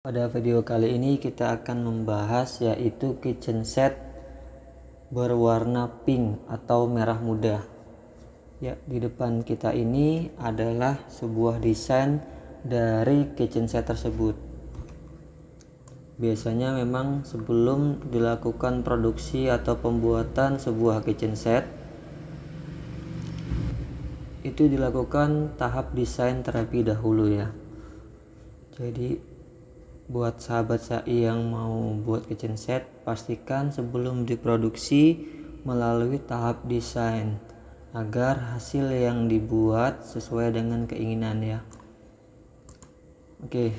Pada video kali ini kita akan membahas yaitu kitchen set berwarna pink atau merah muda. Ya, di depan kita ini adalah sebuah desain dari kitchen set tersebut. Biasanya memang sebelum dilakukan produksi atau pembuatan sebuah kitchen set, itu dilakukan tahap desain terlebih dahulu ya. Jadi buat sahabat saya yang mau buat kitchen set, pastikan sebelum diproduksi melalui tahap desain agar hasil yang dibuat sesuai dengan keinginan ya. Oke,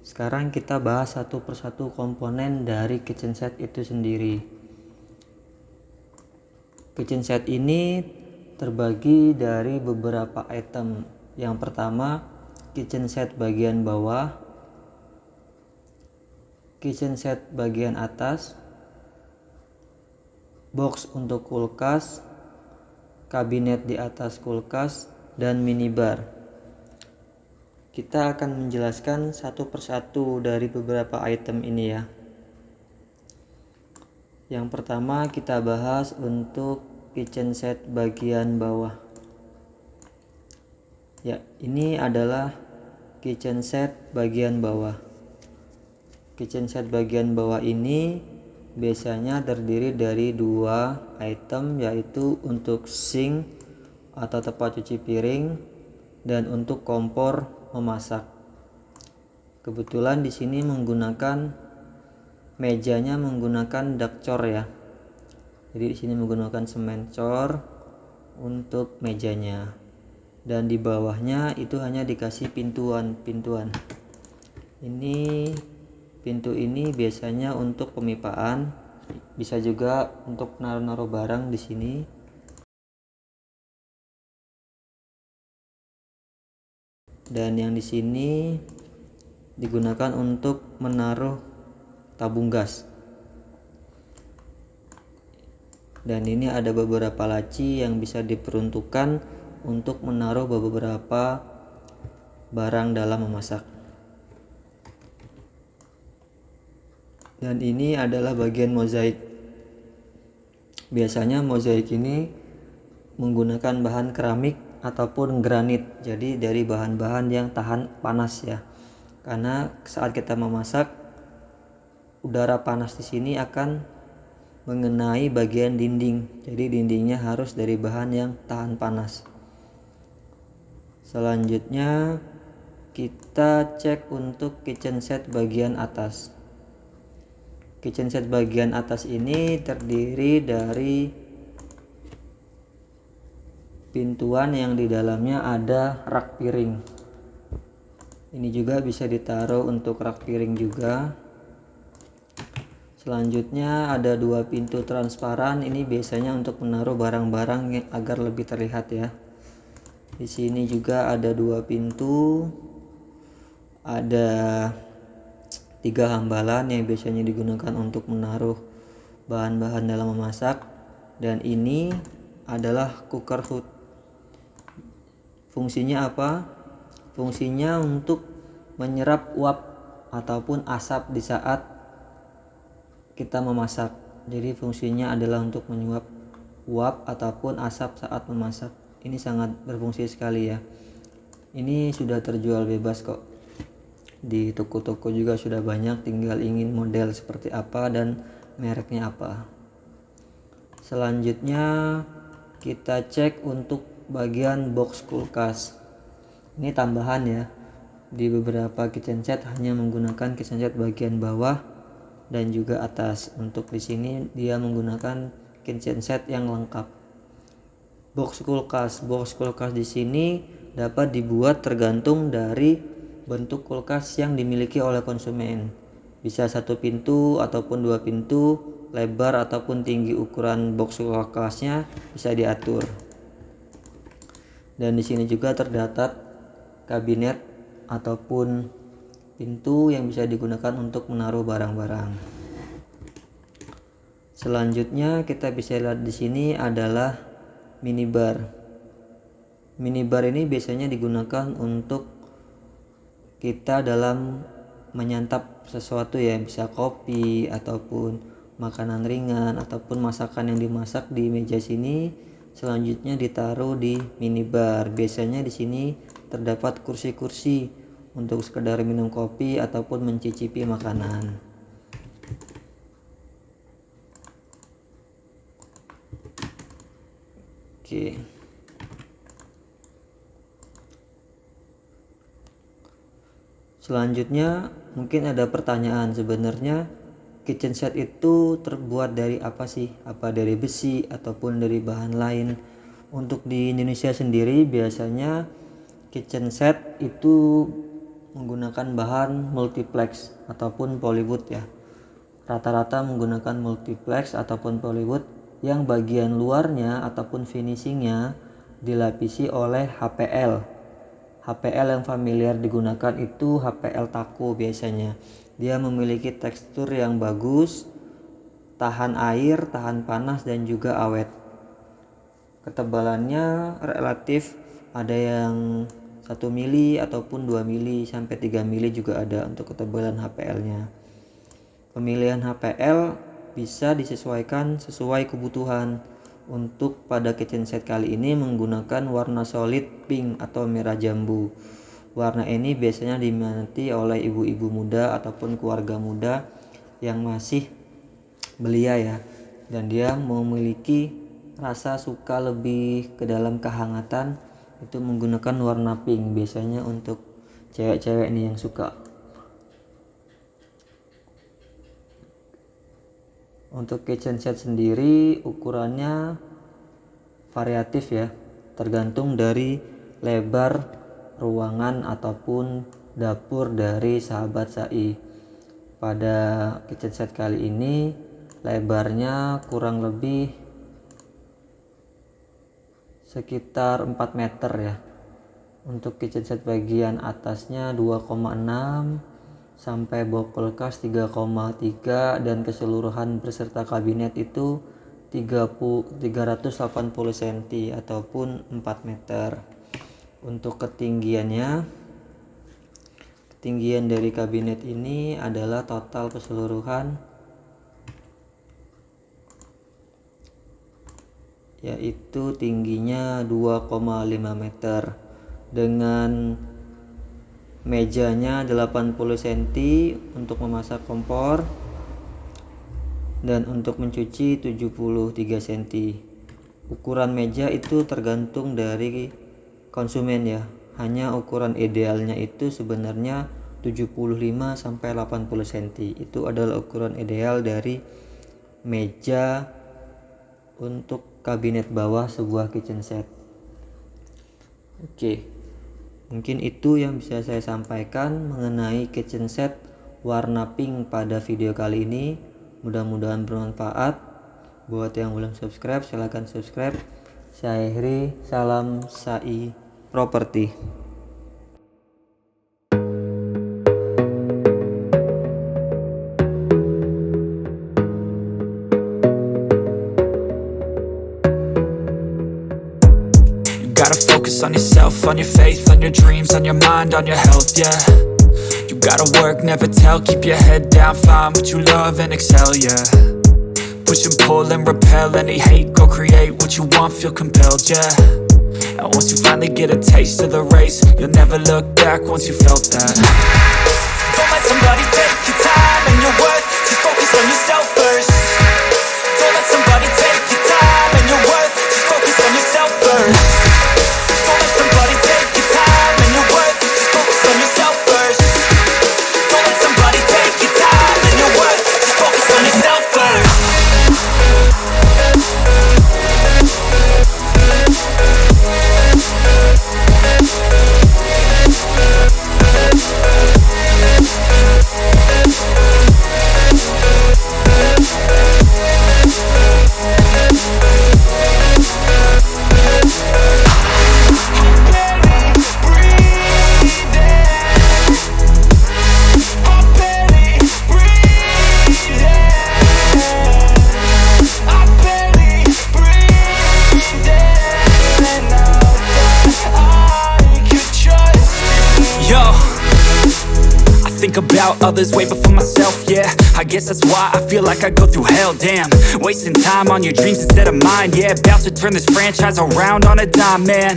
sekarang kita bahas satu persatu komponen dari kitchen set itu sendiri. Kitchen set ini terbagi dari beberapa item. Yang pertama, kitchen set bagian bawah, kitchen set bagian atas, box untuk kulkas, kabinet di atas kulkas, dan minibar. Kita akan menjelaskan satu persatu dari beberapa item ini ya. Yang pertama kita bahas untuk kitchen set bagian bawah. Ya, ini adalah kitchen set bagian bawah. Kitchen set bagian bawah ini biasanya terdiri dari dua item, yaitu untuk sink atau tempat cuci piring dan untuk kompor memasak. Kebetulan di sini mejanya menggunakan dakcor ya. Jadi di sini menggunakan semen cor untuk mejanya. Dan di bawahnya itu hanya dikasih pintuan. Ini pintu ini biasanya untuk pemipaan, bisa juga untuk naruh-naruh barang di sini. Dan yang di sini digunakan untuk menaruh tabung gas. Dan ini ada beberapa laci yang bisa diperuntukkan untuk menaruh beberapa barang dalam memasak. Dan ini adalah bagian mozaik. Biasanya mozaik ini menggunakan bahan keramik ataupun granit. Jadi dari bahan-bahan yang tahan panas ya. Karena saat kita memasak, udara panas di sini akan mengenai bagian dinding. Jadi dindingnya harus dari bahan yang tahan panas. Selanjutnya kita cek untuk kitchen set bagian atas. Kitchen set bagian atas ini terdiri dari pintuan yang di dalamnya ada rak piring. Ini juga bisa ditaruh untuk rak piring juga. Selanjutnya ada dua pintu transparan. Ini biasanya untuk menaruh barang-barang agar lebih terlihat ya. Di sini juga ada dua pintu. Ada 3 hambalan yang biasanya digunakan untuk menaruh bahan-bahan dalam memasak. Dan ini adalah cooker hood. Fungsinya apa? Fungsinya untuk menyerap uap ataupun asap di saat kita memasak. Jadi fungsinya adalah untuk menyuap uap ataupun asap saat memasak. Ini sangat berfungsi sekali ya. Ini sudah terjual bebas kok. Di toko-toko juga sudah banyak, tinggal ingin model seperti apa dan mereknya apa. Selanjutnya kita cek untuk bagian box kulkas. Ini tambahan ya. Di beberapa kitchen set hanya menggunakan kitchen set bagian bawah dan juga atas. Untuk di sini dia menggunakan kitchen set yang lengkap. Box kulkas di sini dapat dibuat tergantung dari bentuk kulkas yang dimiliki oleh konsumen. Bisa 1 pintu ataupun 2 pintu, lebar ataupun tinggi ukuran box kulkasnya bisa diatur. Dan di sini juga terdapat kabinet ataupun pintu yang bisa digunakan untuk menaruh barang-barang. Selanjutnya kita bisa lihat di sini adalah minibar. Minibar ini biasanya digunakan untuk kita dalam menyantap sesuatu ya, bisa kopi ataupun makanan ringan ataupun masakan yang dimasak di meja sini. Selanjutnya ditaruh di minibar. Biasanya di sini terdapat kursi-kursi untuk sekedar minum kopi ataupun mencicipi makanan. Oke. Selanjutnya mungkin ada pertanyaan, sebenarnya kitchen set itu terbuat dari apa sih? Apa dari besi ataupun dari bahan lain? Untuk di Indonesia sendiri biasanya kitchen set itu menggunakan bahan multiplex ataupun polywood ya. Rata-rata menggunakan multiplex ataupun polywood yang bagian luarnya ataupun finishingnya dilapisi oleh HPL. HPL yang familiar digunakan itu HPL Taco biasanya. Dia memiliki tekstur yang bagus, tahan air, tahan panas, dan juga awet. Ketebalannya relatif ada yang 1 mili ataupun 2 mili sampai 3 mili juga ada untuk ketebalan HPL-nya. Pemilihan HPL bisa disesuaikan sesuai kebutuhan. Untuk pada kitchen set kali ini menggunakan warna solid pink atau merah jambu. Warna ini biasanya diminati oleh ibu-ibu muda ataupun keluarga muda yang masih belia ya, dan dia memiliki rasa suka lebih ke dalam kehangatan, itu menggunakan warna pink. Biasanya untuk cewek-cewek nih yang suka. Untuk kitchen set sendiri ukurannya variatif ya, tergantung dari lebar ruangan ataupun dapur dari sahabat Sai. Pada kitchen set kali ini lebarnya kurang lebih sekitar 4 meter ya. Untuk kitchen set bagian atasnya 2,6 sampai box kulkas 3,3 dan keseluruhan beserta kabinet itu 380 cm ataupun 4 meter. Untuk ketinggian dari kabinet ini adalah total keseluruhan yaitu tingginya 2,5 meter dengan mejanya 80 cm untuk memasak kompor dan untuk mencuci 73 cm. Ukuran meja itu tergantung dari konsumen ya. Hanya ukuran idealnya itu sebenarnya 75 sampai 80 cm. Itu adalah ukuran ideal dari meja untuk kabinet bawah sebuah kitchen set. Oke. Mungkin itu yang bisa saya sampaikan mengenai kitchen set warna pink pada video kali ini. Mudah-mudahan bermanfaat. Buat yang belum subscribe, silahkan subscribe. Saya akhiri, salam Sai Property. Gotta focus on yourself, on your faith, on your dreams, on your mind, on your health, yeah. You gotta work, never tell, keep your head down, find what you love and excel, yeah. Push and pull and repel any hate, go create what you want, feel compelled, yeah. And once you finally get a taste of the race, you'll never look back once you felt that. Don't let somebody take your time and your worth, just focus on yourself first. Don't let somebody take your time and your worth, just focus on yourself first. Don't let somebody take your time and your worth, just focus on yourself first. Don't let somebody take your time and your worth, just focus on yourself first. about others way before myself, yeah. I guess that's why I feel like I go through hell, damn. Wasting time on your dreams instead of mine, yeah. About to turn this franchise around on a dime, man.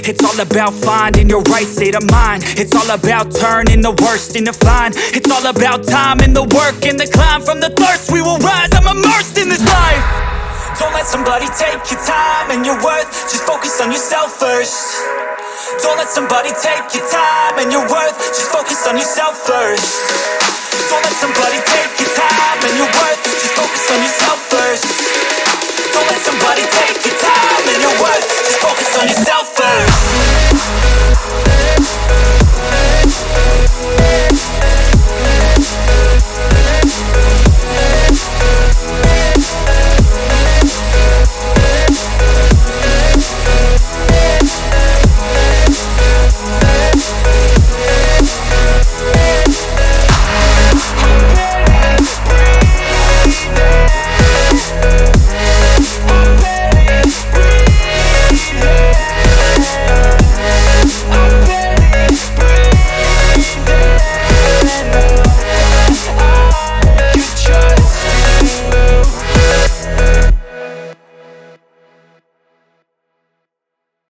It's all about finding your right state of mind. It's all about turning the worst into fine. It's all about time and the work and the climb. From the thirst we will rise, I'm immersed in this life. Don't let somebody take your time and your worth. Just focus on yourself first. Don't let somebody take your time and your worth. Just focus on yourself first.